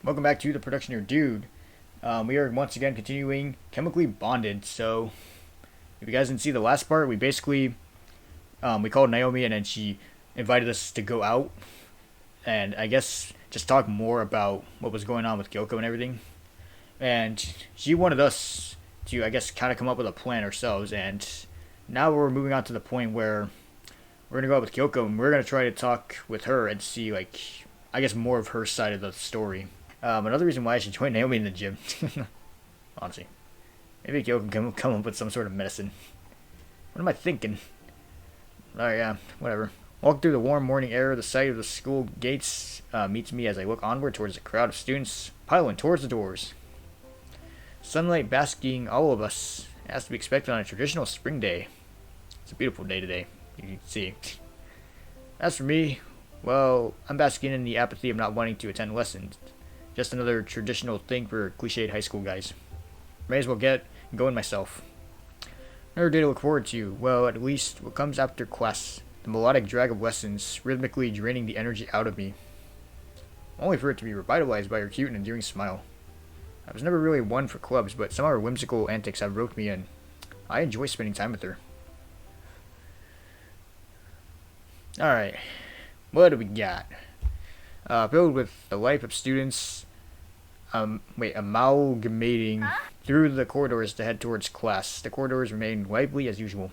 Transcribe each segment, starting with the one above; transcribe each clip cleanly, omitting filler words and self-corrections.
Welcome back to the TheProductioneerDude. We are once again continuing Chemically Bonded. So, if you guys didn't see the last part, we basically we called Naomi and then she invited us to go out and I guess just talk more about what was going on with Kiyoko and everything. And she wanted us to, I guess, kind of come up with a plan ourselves. And now we're moving on to the point where we're gonna go out with Kiyoko and we're gonna try to talk with her and see, like, I guess, more of her side of the story. Another reason why I should join Naomi in the gym. Honestly. Maybe Kiyoko can come up with some sort of medicine. What am I thinking? Oh yeah, whatever. Walk through the warm morning air, the sight of the school gates meets me as I look onward towards a crowd of students piling towards the doors. Sunlight basking all of us, as to be expected on a traditional spring day. It's a beautiful day today, you can see. As for me, well, I'm basking in the apathy of not wanting to attend lessons. Just another traditional thing for cliched high school guys. May as well get going myself. Another day to look forward to. Well, at least what comes after class. The melodic drag of lessons, rhythmically draining the energy out of me. Only for it to be revitalized by her cute and endearing smile. I was never really one for clubs, but some of her whimsical antics have roped me in. I enjoy spending time with her. Alright. What do we got? Filled with the life of students amalgamating through the corridors to head towards class. The corridors remain lively as usual.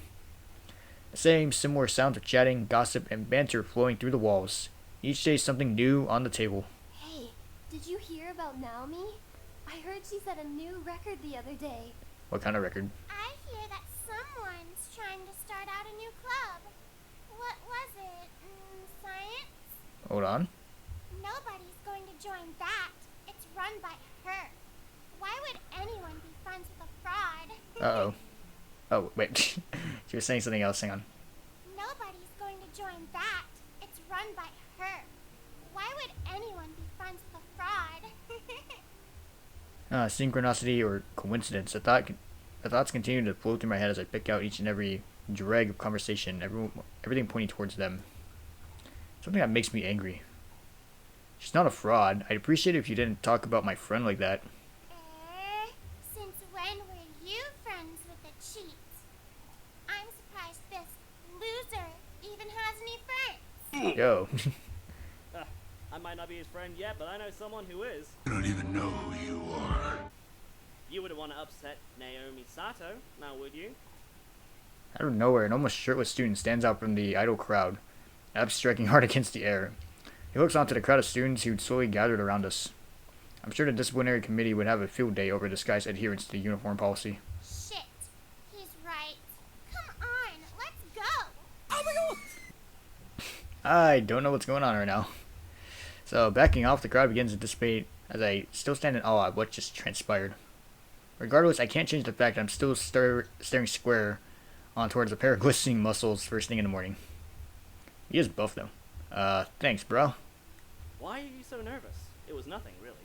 The same similar sounds of chatting, gossip, and banter flowing through the walls. Each day something new on the table. Hey, did you hear about Naomi? I heard she set a new record the other day. What kind of record? I hear that someone's trying to start out a new club. What was it? Science? Hold on. Nobody's going to join that. It's run by her. Why would anyone be friends with a fraud? Uh-oh. Oh, wait. She was saying something else. Hang on. Nobody's going to join that. It's run by her. Why would anyone be friends with a fraud? Synchronicity or coincidence. The thoughts continue to flow through my head as I pick out each and every drag of conversation, everything pointing towards them. Something that makes me angry. She's not a fraud. I'd appreciate it if you didn't talk about my friend like that. Since when were you friends with the cheats? I'm surprised this loser even has any friends. Yo. I might not be his friend yet, but I know someone who is. I don't even know who you are. You wouldn't want to upset Naomi Sato, now would you? Out of nowhere, an almost shirtless student stands out from the idle crowd, abs striking hard against the air. He looks onto the crowd of students who'd slowly gathered around us. I'm sure the disciplinary committee would have a field day over this guy's adherence to the uniform policy. Shit, he's right. Come on, let's go. Oh my god! I don't know what's going on right now. So, backing off, the crowd begins to dissipate as I still stand in awe at what just transpired. Regardless, I can't change the fact that I'm still staring square on towards a pair of glistening muscles first thing in the morning. He is buff though. Thanks, bro. Why are you so nervous? It was nothing, really.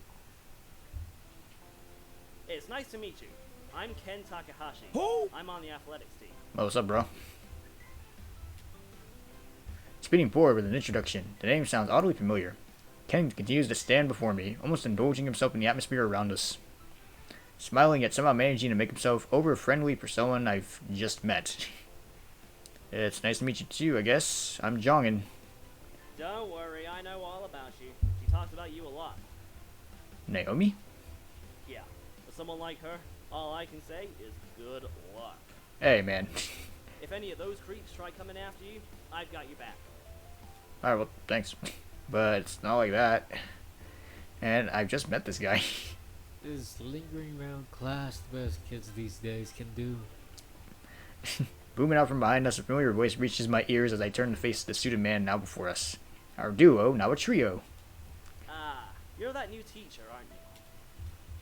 It's nice to meet you. I'm Ken Takahashi. Who? I'm on the athletics team. Oh, what's up, bro? Speeding forward with an introduction, the name sounds oddly familiar. Ken continues to stand before me, almost indulging himself in the atmosphere around us. Smiling yet somehow managing to make himself over-friendly for someone I've just met. It's nice to meet you too, I guess. I'm Jeongin. Don't worry, I know all about you. She talks about you a lot. Naomi? Yeah, for someone like her, all I can say is good luck. Hey, man. If any of those creeps try coming after you, I've got your back. Alright, well, thanks. But it's not like that. And I've just met this guy. Is lingering around class the best kids these days can do? Booming out from behind us, a familiar voice reaches my ears as I turn to face the suited man now before us. Our duo, now a trio. Ah, you're that new teacher, aren't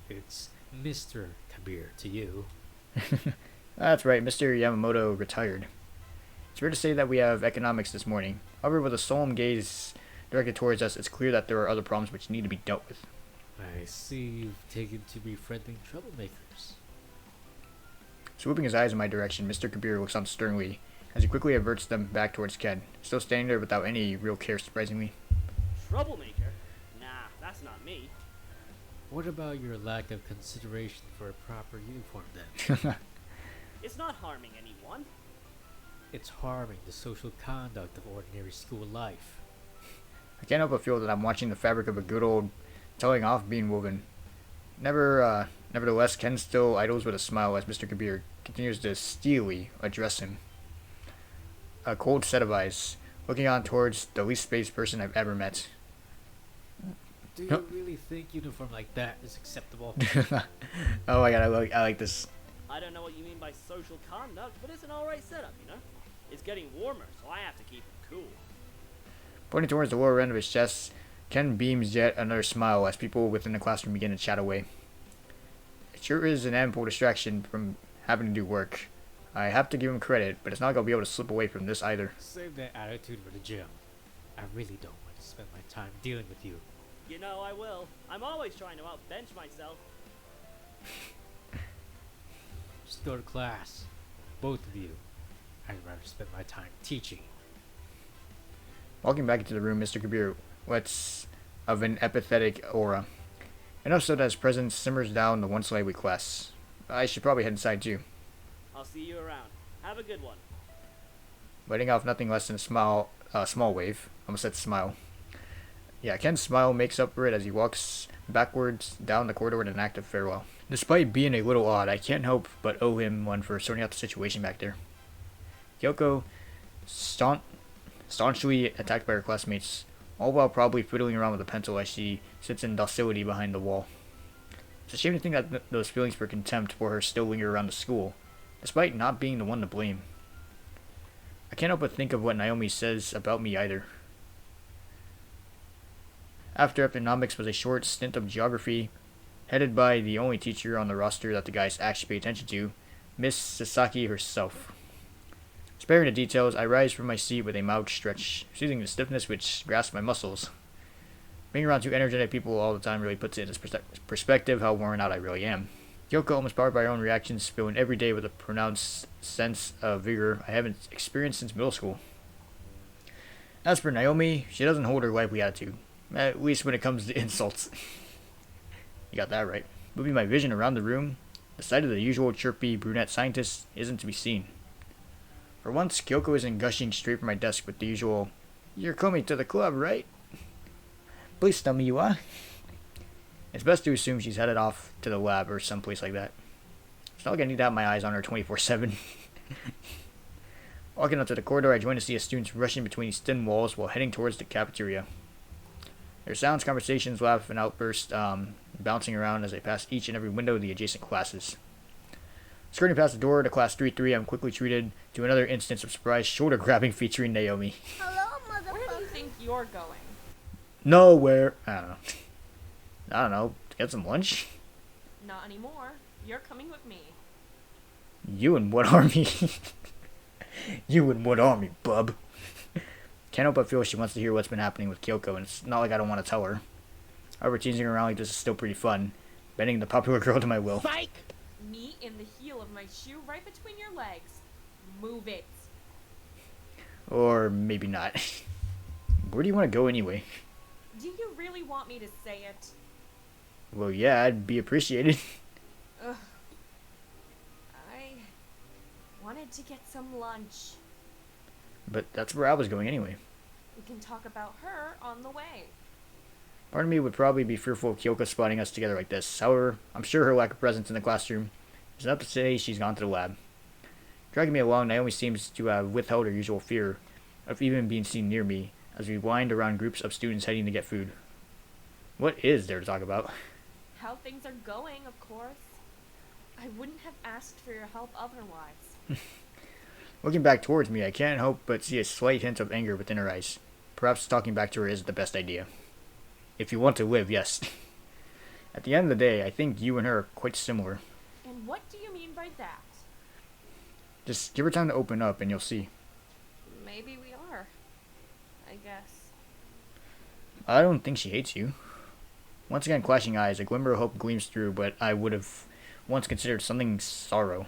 you? It's Mr. Kabir to you. That's right, Mr. Yamamoto retired. It's fair to say that we have economics this morning. However, with a solemn gaze directed towards us, it's clear that there are other problems which need to be dealt with. I see you've taken to befriending troublemakers. Swooping his eyes in my direction, Mr. Kabir looks on sternly as he quickly averts them back towards Ken, still standing there without any real care, surprisingly. Troublemaker? Nah, that's not me. What about your lack of consideration for a proper uniform then? It's not harming anyone. It's harming the social conduct of ordinary school life. I can't help but feel that I'm watching the fabric of a good old telling off being woven. Nevertheless, Ken still idles with a smile as Mr. Kabir continues to steely address him. A cold set of eyes, looking on towards the least spaced person I've ever met. Do you really think uniform like that is acceptable? Oh my god, I like this. I don't know what you mean by social conduct, but it's an alright setup, you know? It's getting warmer, so I have to keep it cool. Pointing towards the lower end of his chest, Ken beams yet another smile as people within the classroom begin to chat away. It sure is an ample distraction from having to do work. I have to give him credit, but it's not going to be able to slip away from this either. Save that attitude for the gym. I really don't want to spend my time dealing with you. You know I will. I'm always trying to outbench myself. Just go to class. Both of you. I'd rather spend my time teaching. Walking back into the room, Mr. Kabir lets of an empathetic aura. Enough so that his presence simmers down the once lively class. I should probably head inside too. I'll see you around. Have a good one. Letting off nothing less than a small wave. Almost said smile. Yeah, Ken's smile makes up for it as he walks backwards down the corridor in an act of farewell. Despite being a little odd, I can't help but owe him one for sorting out the situation back there. Kiyoko, staunchly attacked by her classmates, all while probably fiddling around with a pencil as she sits in docility behind the wall. It's a shame to think that those feelings for contempt for her still linger around the school, despite not being the one to blame. I can't help but think of what Naomi says about me either. After economics was a short stint of geography, headed by the only teacher on the roster that the guys actually pay attention to, Miss Sasaki herself. Sparing the details, I rise from my seat with a mild stretch, soothing the stiffness which grasps my muscles. Being around two energetic people all the time really puts it into perspective how worn out I really am. Kiyoko, almost powered by her own reactions, filling every day with a pronounced sense of vigor I haven't experienced since middle school. As for Naomi, she doesn't hold her lively attitude, at least when it comes to insults. You got that right. Moving my vision around the room, the sight of the usual chirpy brunette scientist isn't to be seen. For once, Kiyoko isn't gushing straight from my desk with the usual, "You're coming to the club, right? Please tell me you are." It's best to assume she's headed off to the lab or someplace like that. It's not like I need to have my eyes on her 24/7. Walking up to the corridor, I join to see a students rushing between these thin walls while heading towards the cafeteria. Their sounds, conversations, laugh, and outbursts bouncing around as I pass each and every window of the adjacent classes. Skirting past the door to class 3-3, I'm quickly treated to another instance of surprise shoulder grabbing featuring Naomi. Hello, Where do you motherfucker. think you're going? Nowhere. I don't know. To get some lunch? Not anymore. You're coming with me. You and what army? You and what army, bub? Can't help but feel she wants to hear what's been happening with Kiyoko, and it's not like I don't want to tell her. However, teasing her around like this is still pretty fun, bending the popular girl to my will. Knee in the heel of my shoe right between your legs. Move it. Or maybe not. Where do you want to go anyway? Do you really want me to say it? Well, yeah, I'd be appreciated. Ugh. I wanted to get some lunch. But that's where I was going anyway. We can talk about her on the way. Part of me would probably be fearful of Kiyoko spotting us together like this. However, I'm sure her lack of presence in the classroom is enough to say she's gone to the lab. Dragging me along, Naomi seems to have withheld her usual fear of even being seen near me as we wind around groups of students heading to get food. What is there to talk about? How things are going, of course. I wouldn't have asked for your help otherwise. Looking back towards me, I can't help but see a slight hint of anger within her eyes. Perhaps talking back to her isn't the best idea. If you want to live, yes. At the end of the day, I think you and her are quite similar. And what do you mean by that? Just give her time to open up and you'll see. Maybe we are. I guess. I don't think she hates you. Once again, clashing eyes, a glimmer of hope gleams through, but I would have once considered something sorrow.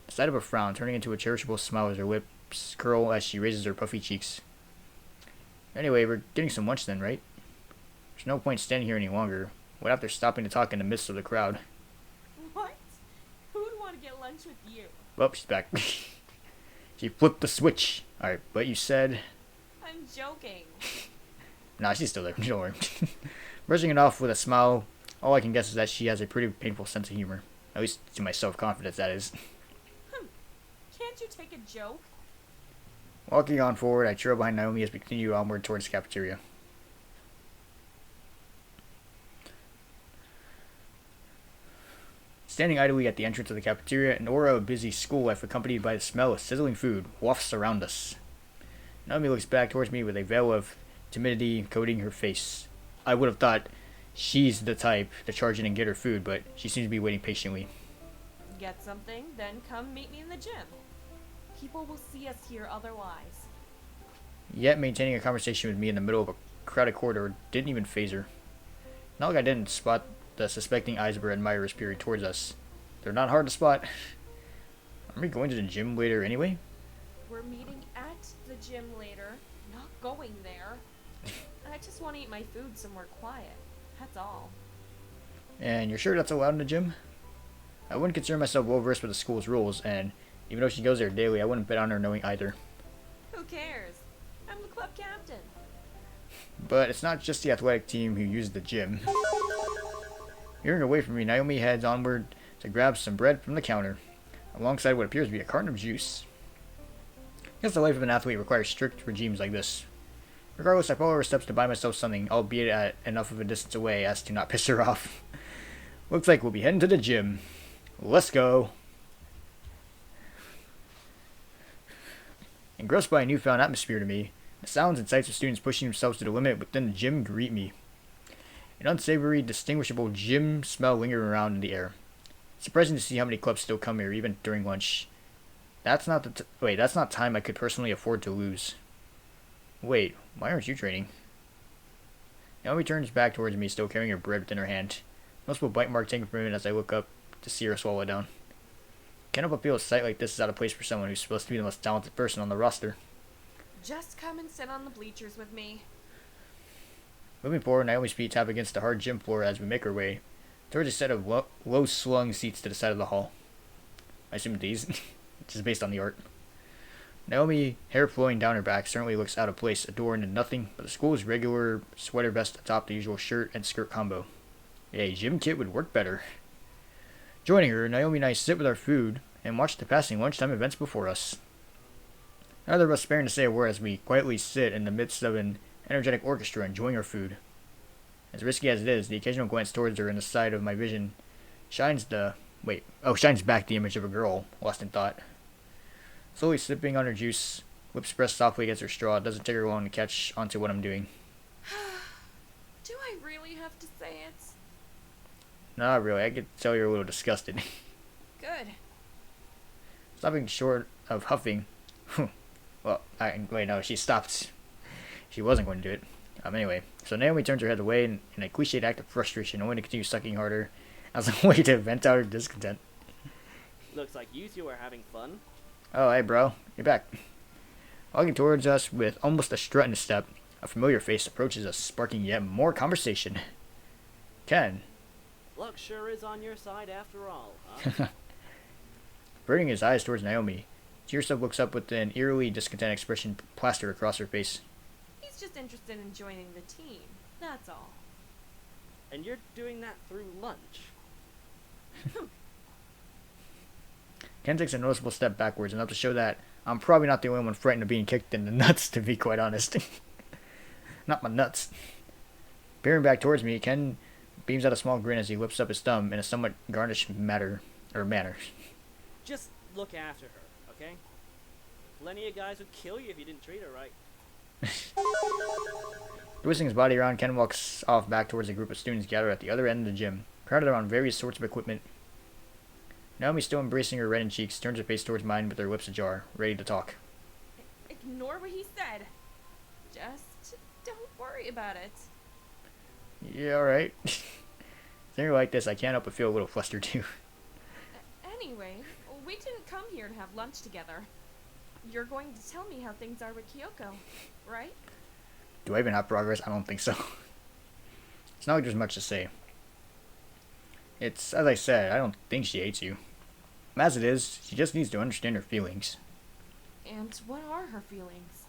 The sight of a frown turning into a cherishable smile as her lips curl as she raises her puffy cheeks. Anyway, we're getting some lunch then, right? There's no point standing here any longer. went after stopping to talk in the midst of the crowd. What? Who'd want to get lunch with you? Well, she's back. She flipped the switch. Alright, but you said... I'm joking. Nah, she's still there. Don't worry. Brushing it off with a smile, all I can guess is that she has a pretty painful sense of humor. At least to my self-confidence, that is. Can't you take a joke? Walking on forward, I trail behind Naomi as we continue onward towards the cafeteria. Standing idly at the entrance of the cafeteria, an aura of busy school life accompanied by the smell of sizzling food wafts around us. Naomi looks back towards me with a veil of timidity coating her face. I would have thought she's the type to charge in and get her food, but she seems to be waiting patiently. Get something, then come meet me in the gym. People will see us here otherwise. Yet maintaining a conversation with me in the middle of a crowded corridor didn't even faze her. Not like I didn't spot the suspecting eyes of her admirers peering towards us. They're not hard to spot. Are we going to the gym later anyway? We're meeting at the gym later, not going there. I just want to eat my food somewhere quiet. That's all. And you're sure that's allowed in the gym? I wouldn't consider myself well versed with the school's rules, and even though she goes there daily, I wouldn't bet on her knowing either. Who cares? I'm the club captain. But it's not just the athletic team who uses the gym. Veering away from me, Naomi heads onward to grab some bread from the counter, alongside what appears to be a carton of juice. I guess the life of an athlete requires strict regimes like this. Regardless, I follow her steps to buy myself something, albeit at enough of a distance away as to not piss her off. Looks like we'll be heading to the gym. Let's go. Engrossed by a newfound atmosphere to me, the sounds and sights of students pushing themselves to the limit within the gym greet me. An unsavory, distinguishable gym smell lingering around in the air. It's surprising to see how many clubs still come here, even during lunch. That's not that's not time I could personally afford to lose. Wait, why aren't you training? Naomi turns back towards me, still carrying her bread within her hand. Multiple bite mark taken from it as I look up to see her swallow it down. Can't help but feel a sight like this is out of place for someone who's supposed to be the most talented person on the roster. Just come and sit on the bleachers with me. Moving forward, Naomi's feet tap against the hard gym floor as we make our way towards a set of low-slung seats to the side of the hall. I assume these, just based on the art. Naomi, hair flowing down her back, certainly looks out of place, adorned in nothing but the school's regular sweater vest atop the usual shirt and skirt combo. A gym kit would work better. Joining her, Naomi and I sit with our food and watch the passing lunchtime events before us. Neither of us sparing to say a word as we quietly sit in the midst of an energetic orchestra enjoying our food. As risky as it is, the occasional glance towards her in the side of my vision shines back the image of a girl, lost in thought. Slowly sipping on her juice, lips pressed softly against her straw, it doesn't take her long to catch onto what I'm doing. Do I really have to say it? Not really, I could tell you're a little disgusted. Good. Stopping short of huffing. She stopped. She wasn't going to do it. Anyway, so Naomi turns her head away in a cliched act of frustration, only to continue sucking harder as a way to vent out her discontent. Looks like you two are having fun. Oh, hey, bro. You're back. Walking towards us with almost a strut in his step, a familiar face approaches us, sparking yet more conversation. Ken. Luck sure is on your side after all, huh? Averting his eyes towards Naomi, she herself looks up with an eerily discontent expression plastered across her face. He's just interested in joining the team, that's all. And you're doing that through lunch. Ken takes a noticeable step backwards, enough to show that I'm probably not the only one frightened of being kicked in the nuts, to be quite honest. Not my nuts. Peering back towards me, Ken beams out a small grin as he lifts up his thumb in a somewhat garnished manner. Just look after her, okay? Plenty of guys would kill you if you didn't treat her right. Twisting his body around, Ken walks off back towards a group of students gathered at the other end of the gym, crowded around various sorts of equipment. Naomi, still embracing her reddened cheeks, turns her face towards mine with her lips ajar, ready to talk. Ignore what he said. Just don't worry about it. Yeah, alright. Thinking like this, I can't help but feel a little flustered too. Anyway, we didn't come here to have lunch together. You're going to tell me how things are with Kiyoko, right? Do I even have progress? I don't think so. It's not like there's much to say. It's, as I said, I don't think she hates you. As it is, she just needs to understand her feelings. And what are her feelings?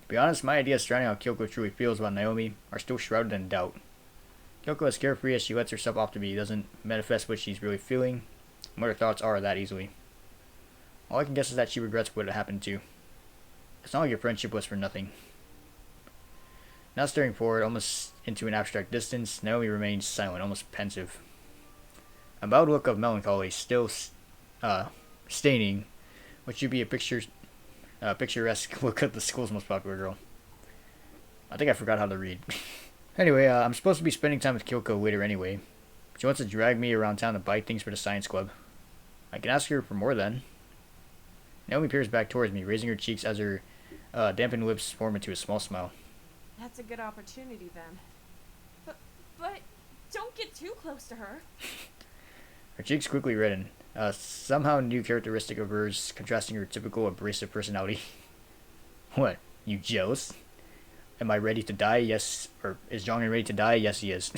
To be honest, my ideas surrounding how Kyoko truly feels about Naomi are still shrouded in doubt. Kyoko is carefree as she lets herself off to be, doesn't manifest what she's really feeling, and what her thoughts are that easily. All I can guess is that she regrets what happened to. It's not like your friendship was for nothing. Now staring forward, almost into an abstract distance, Naomi remains silent, almost pensive. A mild look of melancholy still staining what should be a picturesque look at the school's most popular girl. I think I forgot how to read. Anyway, I'm supposed to be spending time with Kiyoko later anyway. She wants to drag me around town to buy things for the science club. I can ask her for more then. Naomi peers back towards me, raising her cheeks as her dampened lips form into a small smile. That's a good opportunity then. But don't get too close to her. Her cheeks quickly redden. Somehow new characteristic of hers, contrasting her typical abrasive personality. What? You jealous? Am I ready to die? Yes. Or is Jeongin ready to die? Yes, he is.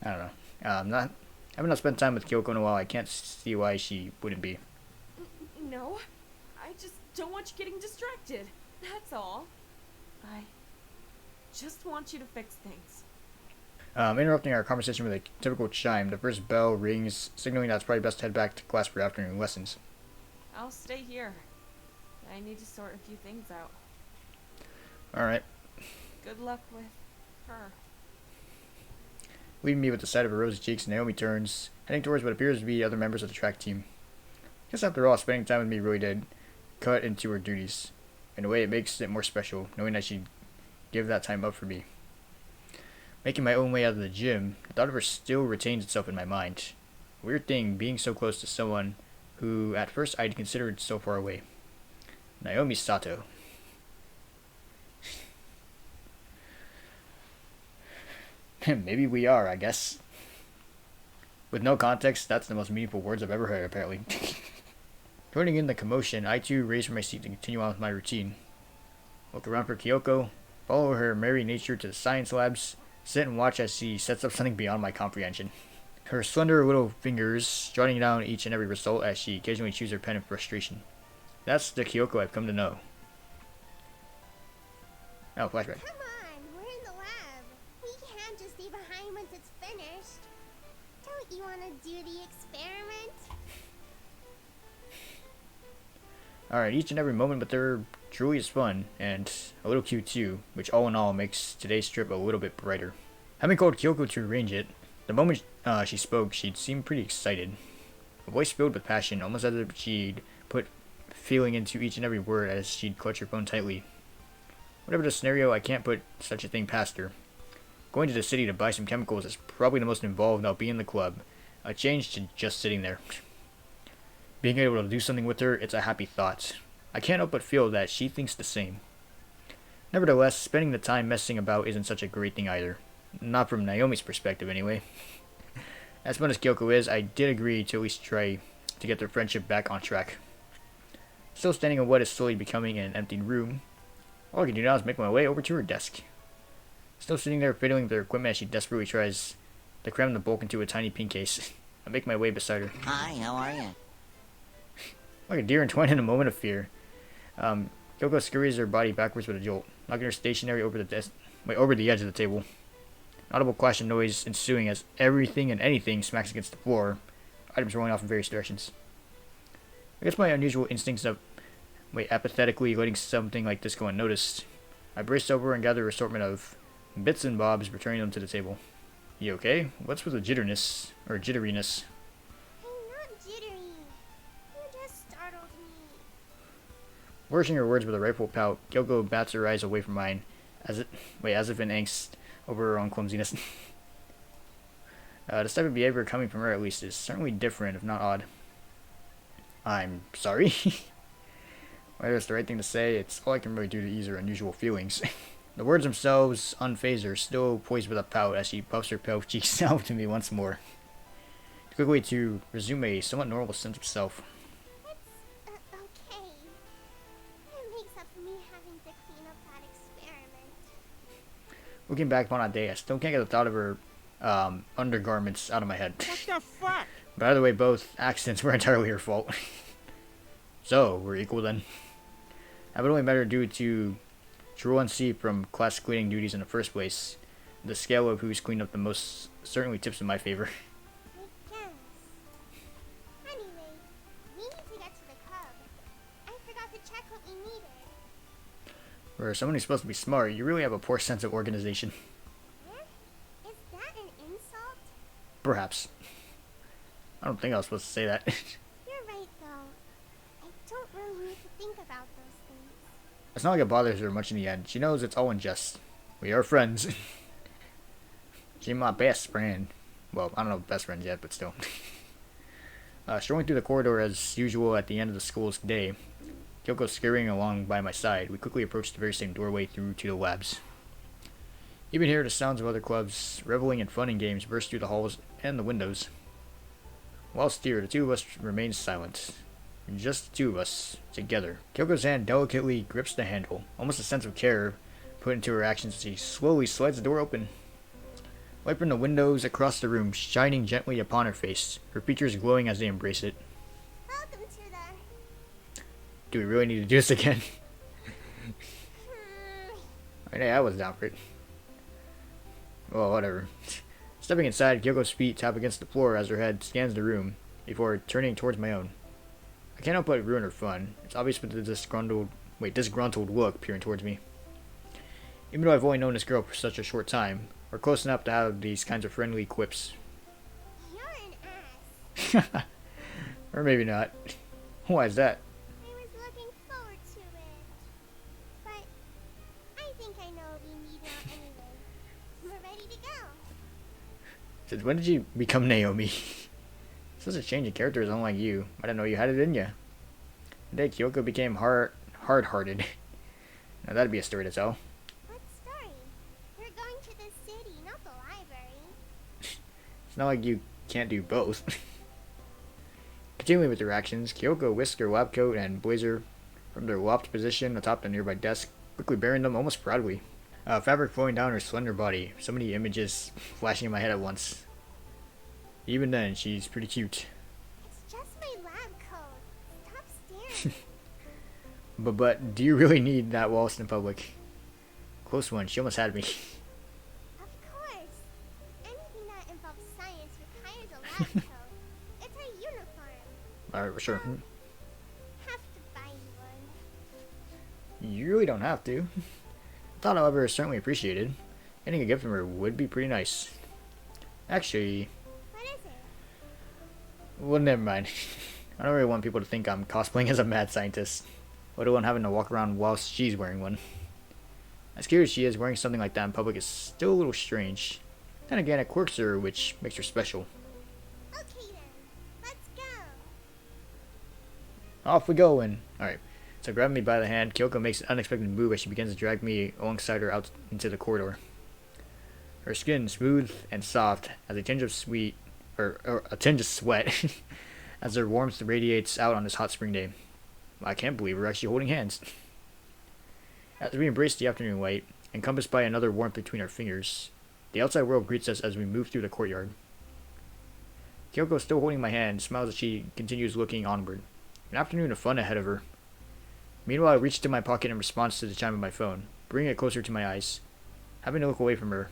I don't know. I haven't not spent time with Kiyoko in a while. I can't see why she wouldn't be. No, I just don't want you getting distracted. That's all. I just want you to fix things. Interrupting our conversation with a typical chime, the first bell rings, signaling that it's probably best to head back to class for afternoon lessons. I'll stay here. I need to sort a few things out. Alright. Good luck with her. Leaving me with the sight of her rosy cheeks, Naomi turns, heading towards what appears to be other members of the track team. Guess after all, spending time with me really did cut into her duties. In a way, it makes it more special, knowing that she'd give that time up for me. Making my own way out of the gym, the thought of her still retains itself in my mind. Weird thing, being so close to someone who, at first, I'd considered so far away. Naomi Sato. Maybe we are, I guess. With no context, that's the most meaningful words I've ever heard, apparently. Joining in the commotion, I too raise from my seat to continue on with my routine. Look around for Kiyoko, follow her merry nature to the science labs, sit and watch as she sets up something beyond my comprehension. Her slender little fingers jotting down each and every result as she occasionally chews her pen in frustration. That's the Kiyoko I've come to know. Oh, flashback. Come on, we're in the lab. We can't just stay behind once it's finished. Don't you want to do the experiment? Alright, each and every moment but there truly is fun, and a little cute too, which all in all makes today's trip a little bit brighter. Having called Kiyoko to arrange it, the moment she spoke, she'd seemed pretty excited. A voice filled with passion, almost as if she'd put feeling into each and every word as she'd clutch her phone tightly. Whatever the scenario, I can't put such a thing past her. Going to the city to buy some chemicals is probably the most involved I'll be in the club. A change to just sitting there. Being able to do something with her, it's a happy thought. I can't help but feel that she thinks the same. Nevertheless, spending the time messing about isn't such a great thing either. Not from Naomi's perspective, anyway. As fun as Kiyoko is, I did agree to at least try to get their friendship back on track. Still standing in what is slowly becoming an empty room, all I can do now is make my way over to her desk. Still sitting there fiddling with her equipment as she desperately tries to cram the bulk into a tiny pin case. I make my way beside her. Hi, how are you? Like a deer entwined in a moment of fear. Kiyoko scurries her body backwards with a jolt, knocking her stationary over the edge of the table. An audible clash of noise ensuing as everything and anything smacks against the floor, items rolling off in various directions. I guess my unusual instincts of apathetically letting something like this go unnoticed. I brace over and gather an assortment of bits and bobs, returning them to the table. You okay? What's with the jitteriness? I'm not jittery. You just startled me. Flourishing her words with a rightful pout, Kiyoko bats her eyes away from mine, as if in angst over her own clumsiness. This type of behavior coming from her, at least, is certainly different, if not odd. I'm sorry. Whether it's the right thing to say, it's all I can really do to ease her unusual feelings. The words themselves, unfazed her, still poised with a pout as she puffs her pale cheeks out to me once more. Quickly to resume a somewhat normal sense of self. It's okay. It makes up for me having to clean up that experiment. Looking back upon that day, I still can't get the thought of her undergarments out of my head. What the fuck? By the way, both accidents were entirely her fault. So, we're equal then. I would only met her due to truancy from class cleaning duties in the first place. The scale of who's cleaned up the most certainly tips in my favor. I guess. Anyway, we need to get to the club. I forgot to check what we needed. For someone who's supposed to be smart, you really have a poor sense of organization. Is that an insult? Perhaps. I don't think I was supposed to say that. You're right, though. I don't really need to think about those things. It's not like it bothers her much in the end. She knows it's all in jest. We are friends. She's my best friend. Well, I don't know best friends yet, but still. Strolling through the corridor as usual at the end of the school's day, Kiyoko scurrying along by my side, we quickly approached the very same doorway through to the labs. You can hear the sounds of other clubs reveling in fun and games burst through the halls and the windows. Whilst here, the two of us remain silent. Just the two of us, together. Kyoko's hand delicately grips the handle, almost a sense of care put into her actions as she slowly slides the door open. Light from the windows across the room shining gently upon her face, her features glowing as they embrace it. Welcome to the... Do we really need to do this again? Hey, I was down for it. Well, whatever. Stepping inside, Kyoko's feet tap against the floor as her head scans the room, before turning towards my own. I can't help but ruin her fun. It's obvious with the disgruntled look peering towards me. Even though I've only known this girl for such a short time, we're close enough to have these kinds of friendly quips. You're an ass. Or maybe not. Why is that? I was looking forward to it. But I think I know what we need now anyway. We're ready to go. Since when did you become Naomi? Such a change in characters, unlike you. I didn't know you had it in you. Today, Kiyoko became hard-hearted. Now that'd be a story to tell. What story? We're going to the city, not the library. It's not like you can't do both. Continuing with their actions, Kiyoko whisked her lab coat and blazer from their loft position atop the nearby desk, quickly bearing them almost proudly. Fabric flowing down her slender body, so many images flashing in my head at once. Even then, she's pretty cute. It's just my lab coat. Stop staring. But do you really need that whilst in public? Close one, she almost had me. Of course. Anything that involves science requires a lab coat. It's our uniform. Alright, sure. Have to buy you one. You really don't have to. Thought, however, is certainly appreciated. Getting a gift from her would be pretty nice. Actually, What is it? well, never mind. I don't really want people to think I'm cosplaying as a mad scientist, let alone having to walk around whilst she's wearing one. As cute as she is, wearing something like that in public is still a little strange. Then again, it quirks her, which makes her special. Okay then. Let's go. Off we go, and alright. So grabbing me by the hand, Kiyoko makes an unexpected move as she begins to drag me alongside her out into the corridor. Her skin smooth and soft as a tinge of a tinge of sweat as her warmth radiates out on this hot spring day. I can't believe we're actually holding hands. As we embrace the afternoon light, encompassed by another warmth between our fingers, the outside world greets us as we move through the courtyard. Kiyoko, still holding my hand, smiles as she continues looking onward. An afternoon of fun ahead of her. Meanwhile, I reach into my pocket in response to the chime of my phone, bringing it closer to my eyes. Having to look away from her.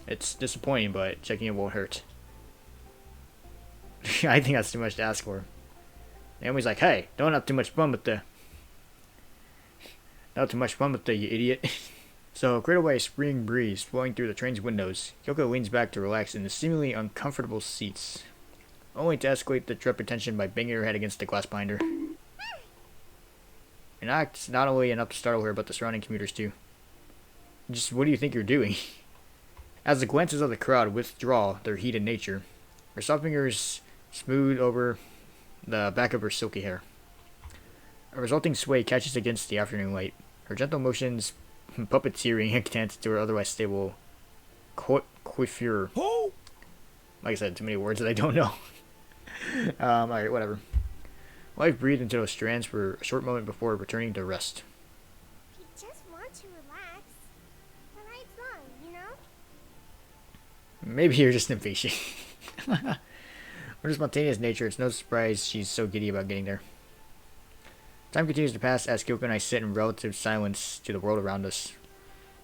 It's disappointing, but checking it won't hurt. I think that's too much to ask for. Naomi's like, hey, don't have too much fun with the... Not too much fun with the, you idiot. So, cradled by a spring breeze blowing through the train's windows, Kiyoko leans back to relax in the seemingly uncomfortable seats, only to escalate the trip tension by banging her head against the glass behind her. An act not only enough to startle her, but the surrounding commuters too. Just what do you think you're doing? As the glances of the crowd withdraw their heated nature, her soft fingers smooth over the back of her silky hair. A resulting sway catches against the afternoon light. Her gentle motions puppeteering intent to her otherwise stable coiffure. Like I said, too many words that I don't know. Alright, whatever. Life breathed into those strands for a short moment before returning to rest. We just want to relax. The ride's long, you know? Maybe you're just impatient. With her spontaneous nature, it's no surprise she's so giddy about getting there. Time continues to pass as Kiyoko and I sit in relative silence to the world around us.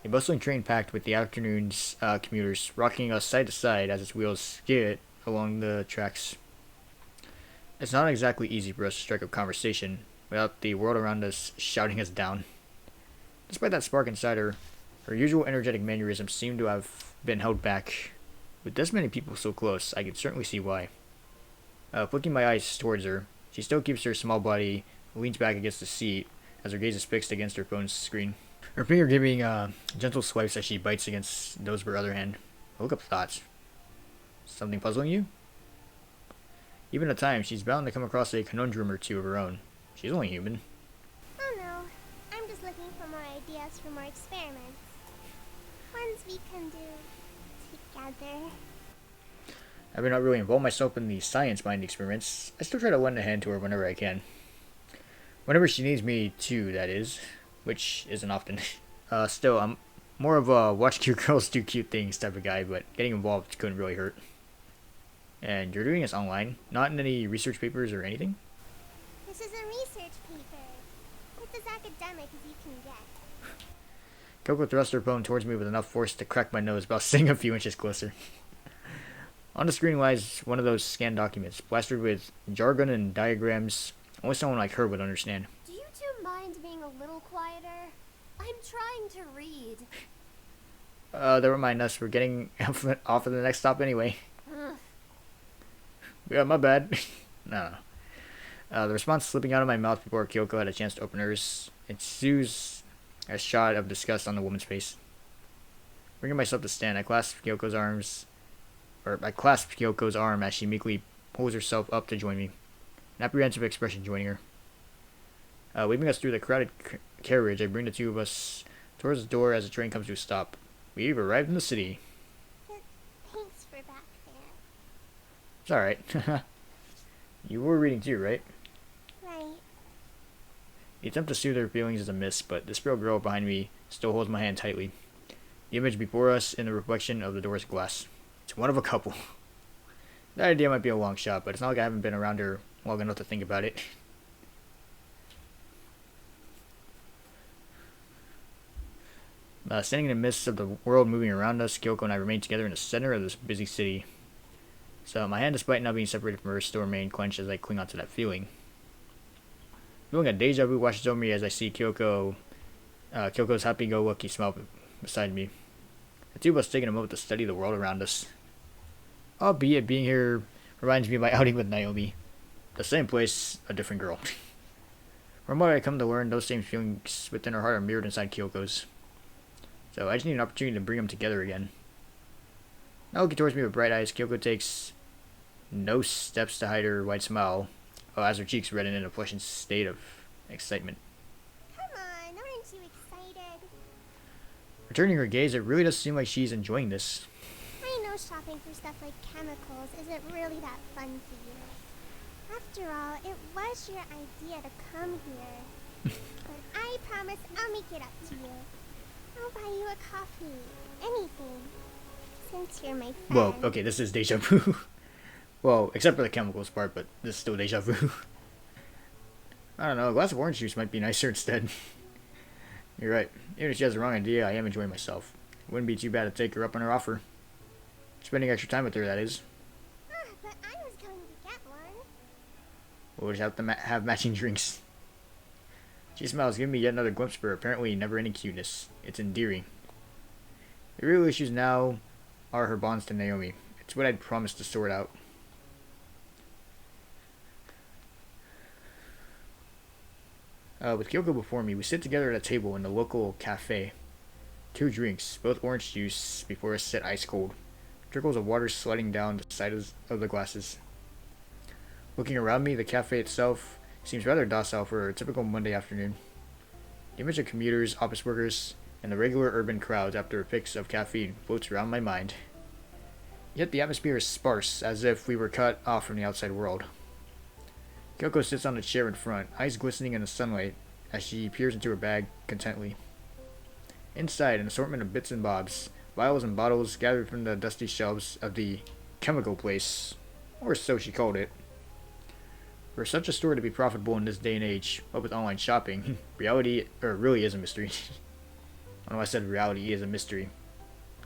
A bustling train packed with the afternoon's commuters, rocking us side to side as its wheels skid along the tracks. It's not exactly easy for us to strike up conversation without the world around us shouting us down. Despite that spark inside her, her usual energetic mannerisms seem to have been held back. With this many people so close, I can certainly see why. Flicking my eyes towards her, she still keeps her small body leans back against the seat as her gaze is fixed against her phone's screen. Her finger giving gentle swipes as she bites against those of her other hand. I look up thoughts. Something puzzling you? Even at times, she's bound to come across a conundrum or two of her own. She's only human. Oh no, I'm just looking for more ideas for more experiments. Ones we can do together. Having not really involved myself in the science behind the experiments, I still try to lend a hand to her whenever I can. Whenever she needs me to, that is. Which isn't often. Still, I'm more of a watch cute girls do cute things type of guy, but getting involved couldn't really hurt. And you're doing this online? Not in any research papers or anything? This is a research paper. It's as academic as you can get. Kiyoko thrust her phone towards me with enough force to crack my nose while sitting a few inches closer. On the screen lies one of those scanned documents, plastered with jargon and diagrams only someone like her would understand. Do you two mind being a little quieter? I'm trying to read. Never mind us. We're getting off of the next stop anyway. Ugh. Yeah, my bad. No. The response slipping out of my mouth before Kiyoko had a chance to open hers ensues a shot of disgust on the woman's face. Bringing myself to stand, I clasp Kyoko's arm as she meekly pulls herself up to join me. An apprehensive expression joining her. Leaving us through the crowded carriage, I bring the two of us towards the door as the train comes to a stop. We've arrived in the city. Thanks for back there. It's alright. You were reading too, right? Right. The attempt to soothe her feelings is a miss, but this frail girl behind me still holds my hand tightly. The image before us in the reflection of the door's glass. It's one of a couple. That idea might be a long shot, but it's not like I haven't been around her long enough to think about it. Standing in the midst of the world moving around us, Kiyoko and I remain together in the center of this busy city. So my hand, despite not being separated from hers, still remain clenched as I cling onto that feeling. Feeling a deja vu washes over me as I see Kyoko's happy-go-lucky smile beside me. The two of us taking a moment to study the world around us. Albeit being here reminds me of my outing with Naomi. The same place, a different girl. From what I come to learn, those same feelings within her heart are mirrored inside Kyoko's. So I just need an opportunity to bring them together again. Now looking towards me with bright eyes, Kiyoko takes no steps to hide her wide smile, as her cheeks redden in a flushing state of excitement. Come on, aren't you excited? Returning her gaze, it really does seem like she's enjoying this. I know shopping for stuff like chemicals isn't really that fun for you. After all, it was your idea to come here. But I promise I'll make it up to you. I'll buy you a coffee. Anything. Since you're my friend. Well, okay, this is deja vu. Well, except for the chemicals part, but this is still deja vu. I don't know, a glass of orange juice might be nicer instead. You're right. Even if she has the wrong idea, I am enjoying myself. It wouldn't be too bad to take her up on her offer. Spending extra time with her, that is. But I was going to get one. We'll just have to have matching drinks. She smiles, giving me yet another glimpse of her apparently never-ending cuteness. It's endearing. The real issues now are her bonds to Naomi. It's what I'd promised to sort out. With Kiyoko before me, we sit together at a table in the local cafe. 2 drinks, both orange juice, before us sit ice cold. Trickles of water sliding down the sides of the glasses. Looking around me, the cafe itself seems rather docile for a typical Monday afternoon. The image of commuters, office workers, and the regular urban crowds after a fix of caffeine floats around my mind. Yet the atmosphere is sparse, as if we were cut off from the outside world. Kiyoko sits on a chair in front, eyes glistening in the sunlight as she peers into her bag contently. Inside, an assortment of bits and bobs, vials and bottles gathered from the dusty shelves of the chemical place, or so she called it. For such a store to be profitable in this day and age, what with online shopping, reality really is a mystery. I don't know why I said reality is a mystery,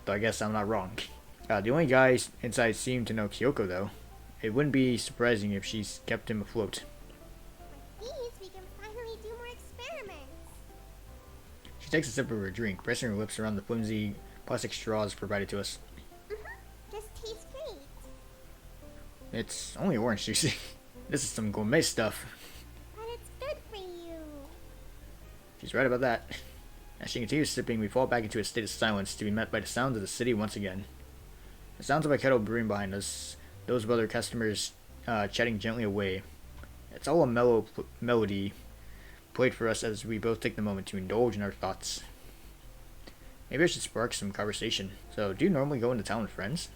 though I guess I'm not wrong. The only guy inside seemed to know Kiyoko, though. It wouldn't be surprising if she's kept him afloat. With these, we can finally do more experiments. She takes a sip of her drink, pressing her lips around the flimsy plastic straws provided to us. This tastes great. It's only orange juice. This is some gourmet stuff. But it's good for you. She's right about that. As she continues sipping, we fall back into a state of silence to be met by the sounds of the city once again. The sounds of a kettle brewing behind us, those of other customers chatting gently away. It's all a mellow melody played for us as we both take the moment to indulge in our thoughts. Maybe I should spark some conversation. So, do you normally go into town with friends?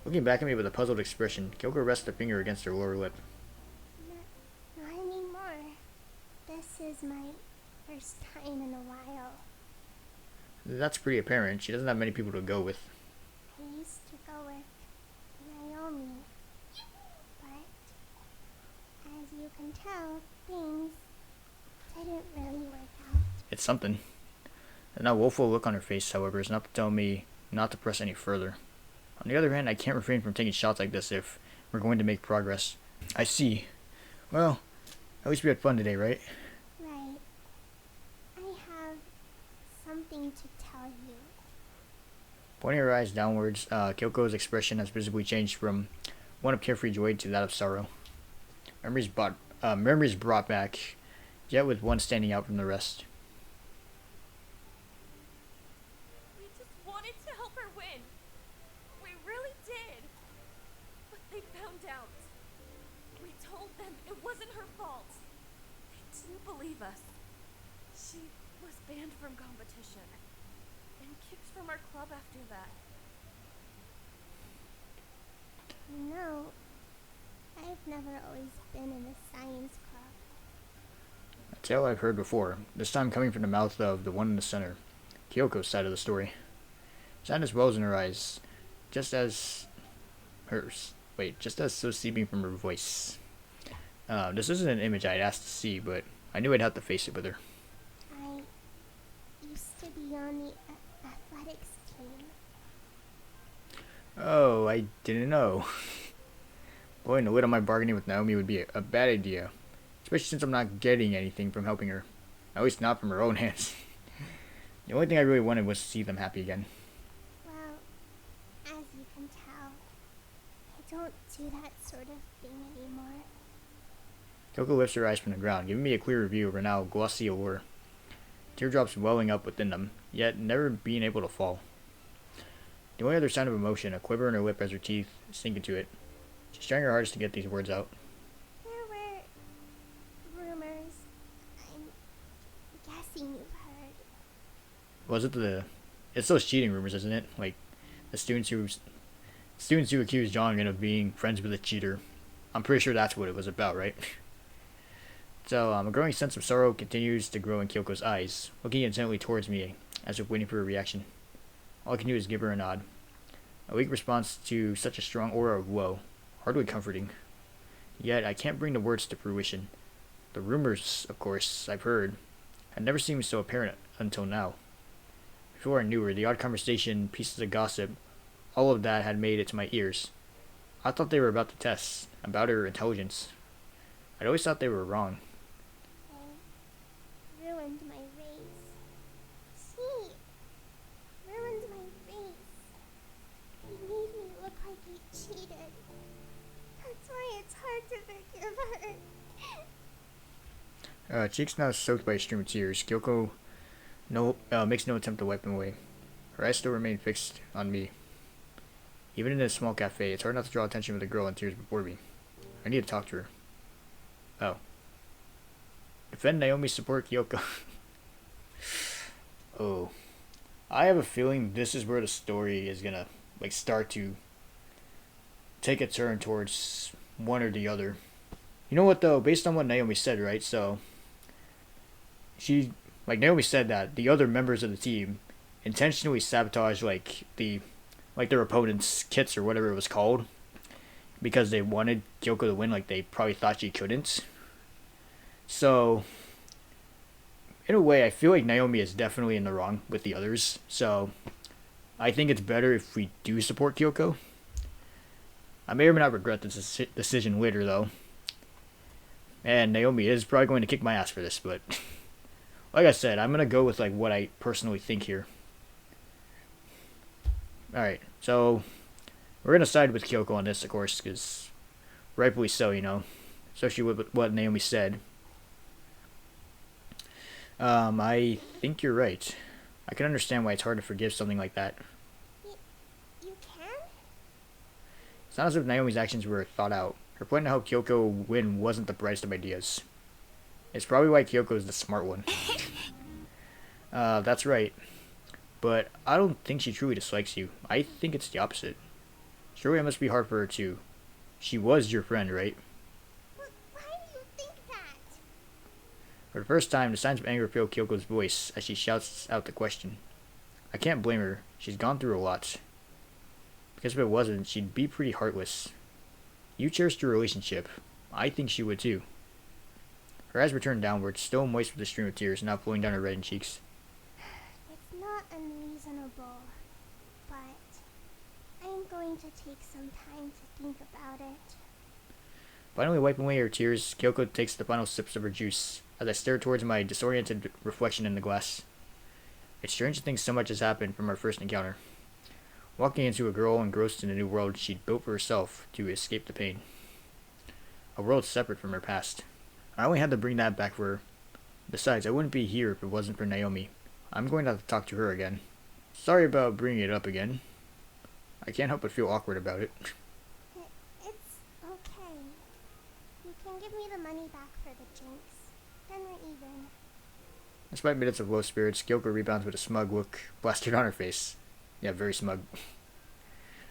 Looking back at me with a puzzled expression, Kiyoko rests a finger against her lower lip. Not anymore. This is my first time in a while. That's pretty apparent. She doesn't have many people to go with. I used to go with Naomi. But, as you can tell, things didn't really work out. It's something. The now woeful look on her face, however, is enough to tell me not to press any further. On the other hand, I can't refrain from taking shots like this if we're going to make progress. I see. Well, at least we had fun today, right? Right. I have something to tell you. Pointing her eyes downwards, Kyoko's expression has visibly changed from one of carefree joy to that of sorrow. Memories brought back, yet with one standing out from the rest. We just wanted to help her win. We really did. But they found out. We told them it wasn't her fault. They didn't believe us. She was banned from competition and kicked from our club after that. You know, I've never always been in a science club. A tale I've heard before, this time coming from the mouth of the one in the center, Kyoko's side of the story. Sadness wells in her eyes, just as so seeping from her voice. This isn't an image I'd asked to see, but I knew I'd have to face it with her. I used to be on the athletics team. Oh, I didn't know. Blowing the lid on my bargaining with Naomi would be a bad idea, especially since I'm not getting anything from helping her. At least not from her own hands. The only thing I really wanted was to see them happy again. Well, as you can tell, I don't do that sort of thing anymore. Kyoko lifts her eyes from the ground, giving me a clearer view of her now glossy allure. Teardrops welling up within them, yet never being able to fall. The only other sign of emotion, a quiver in her lip as her teeth sink into it. She's trying her hardest to get these words out. There were rumors. I'm guessing you've heard. Was it it's those cheating rumors, isn't it? Like, the students who accused Jeongin of being friends with a cheater. I'm pretty sure that's what it was about, right? So, a growing sense of sorrow continues to grow in Kyoko's eyes, looking intently towards me, as if waiting for a reaction. All I can do is give her a nod. A weak response to such a strong aura of woe, hardly comforting. Yet, I can't bring the words to fruition. The rumors, of course, I've heard, had never seemed so apparent until now. Before I knew her, the odd conversation, pieces of gossip, all of that had made it to my ears. I thought they were about the tests, about her intelligence. I'd always thought they were wrong. They ruined my race. She ruined my race. He made me look like he cheated. That's why it's hard to forgive her. Cheeks now soaked by a stream of tears, Kyoko makes no attempt to wipe them away. Her eyes still remain fixed on me. Even in this small cafe, it's hard not to draw attention with a girl in tears before me. I need to talk to her. Oh. Defend Naomi, support Kiyoko. Oh. I have a feeling this is where the story is gonna, start to take a turn towards one or the other. You know what, though? Based on what Naomi said, right? So, Naomi said that the other members of the team intentionally sabotage their opponent's kits or whatever it was called because they wanted Kiyoko to win. Like they probably thought she couldn't. So in a way, I feel like Naomi is definitely in the wrong with the others. So I think it's better if we do support Kiyoko. I may or may not regret this decision later, though. And Naomi is probably going to kick my ass for this, but like I said, I'm going to go with like what I personally think here. Alright, so we're going to side with Kiyoko on this, of course, because rightfully so, you know. Especially with what Naomi said. I think you're right. I can understand why it's hard to forgive something like that. You can? It's not as if Naomi's actions were thought out. Her plan to help Kiyoko win wasn't the brightest of ideas. It's probably why Kiyoko is the smart one. That's right. But I don't think she truly dislikes you. I think it's the opposite. Surely it must be hard for her too. She was your friend, right? Why do you think that? For the first time, the signs of anger fill Kiyoko's voice as she shouts out the question. I can't blame her. She's gone through a lot. Because if it wasn't, she'd be pretty heartless. You cherished your relationship. I think she would too. Her eyes were turned downward, still moist with a stream of tears now flowing down her reddened cheeks. It's not unreasonable, but I'm going to take some time to think about it. Finally wiping away her tears, Kiyoko takes the final sips of her juice as I stare towards my disoriented reflection in the glass. It's strange to think so much has happened from our first encounter. Walking into a girl engrossed in a new world she'd built for herself to escape the pain. A world separate from her past. I only had to bring that back for her. Besides, I wouldn't be here if it wasn't for Naomi. I'm going to have to talk to her again. Sorry about bringing it up again. I can't help but feel awkward about it. It's okay. You can give me the money back for the drinks. Then we're even. Despite minutes of low spirits, Kiyoko rebounds with a smug look plastered on her face. Yeah, very smug.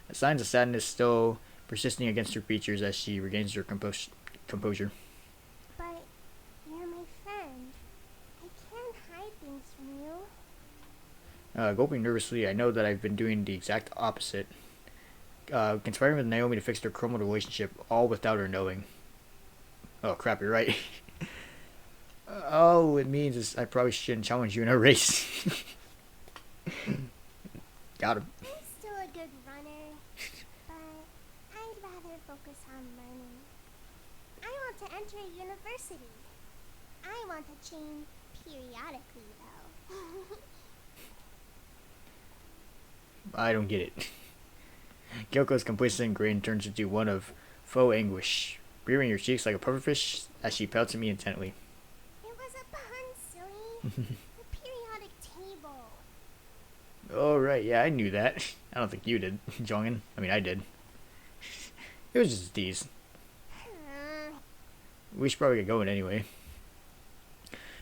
The signs of sadness still persisting against her features as she regains her composure. But you're my friend. I can't hide things from you. Gulping nervously, I know that I've been doing the exact opposite. Conspiring with Naomi to fix their crumbled relationship, all without her knowing. Oh crap, you're right. All it means is I probably shouldn't challenge you in a race. Got him. I'm still a good runner, but I'd rather focus on learning. I want to enter a university. I want to train periodically, though. I don't get it. Kyoko's complacent grin turns into one of faux anguish, beering her cheeks like a pufferfish as she pouts at me intently. It was a pun, silly. The periodic table. Oh, right, yeah, I knew that. I don't think you did, Jeongin. I mean, I did. It was just these. We should probably get going anyway.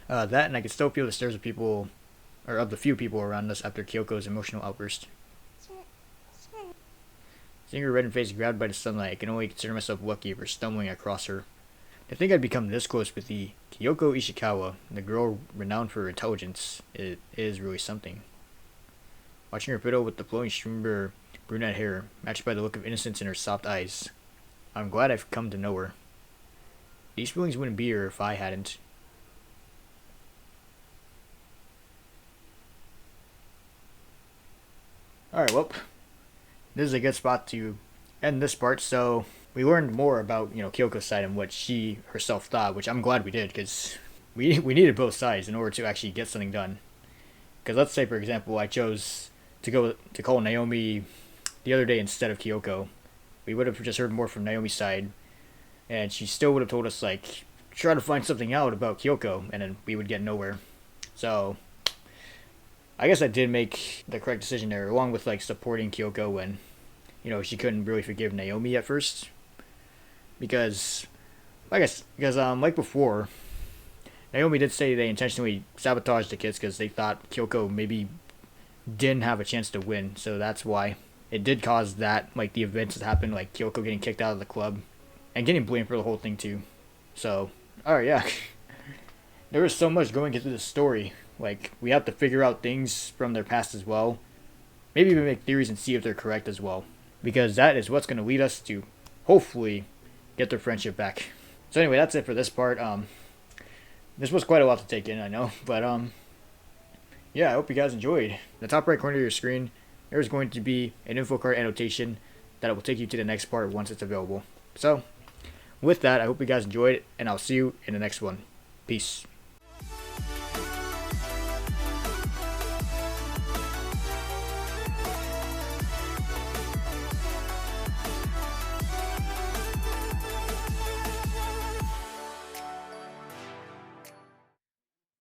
That, and I can still feel the stares of people, or of the few people around us after Kyoko's emotional outburst. Sure. Seeing her reddened face grabbed by the sunlight, I can only consider myself lucky for stumbling across her. To think I'd become this close with the Kiyoko Ishikawa, the girl renowned for her intelligence, it is really something. Watching her fiddle with the flowing stream of her brunette hair, matched by the look of innocence in her soft eyes, I'm glad I've come to know her. These feelings wouldn't be here if I hadn't. Alright, well, this is a good spot to end this part. So we learned more about, Kyoko's side and what she herself thought, which I'm glad we did, because we needed both sides in order to actually get something done. Because let's say, for example, I chose to call Naomi the other day instead of Kiyoko. We would have just heard more from Naomi's side, and she still would have told us, like, try to find something out about Kiyoko, and then we would get nowhere. So I guess I did make the correct decision there, along with, like, supporting Kiyoko when, she couldn't really forgive Naomi at first. Because, like before, Naomi did say they intentionally sabotaged the kids because they thought Kiyoko maybe didn't have a chance to win. So that's why it did cause that, like, the events that happened, like Kiyoko getting kicked out of the club and getting blamed for the whole thing too. So, alright, yeah. There was so much going into this story Like, we have to figure out things from their past as well. Maybe even make theories and see if they're correct as well. Because that is what's going to lead us to, hopefully, get their friendship back. So anyway, that's it for this part. This was quite a lot to take in, I know. But, yeah, I hope you guys enjoyed. In the top right corner of your screen, there's going to be an info card annotation that will take you to the next part once it's available. So, with that, I hope you guys enjoyed it, and I'll see you in the next one. Peace.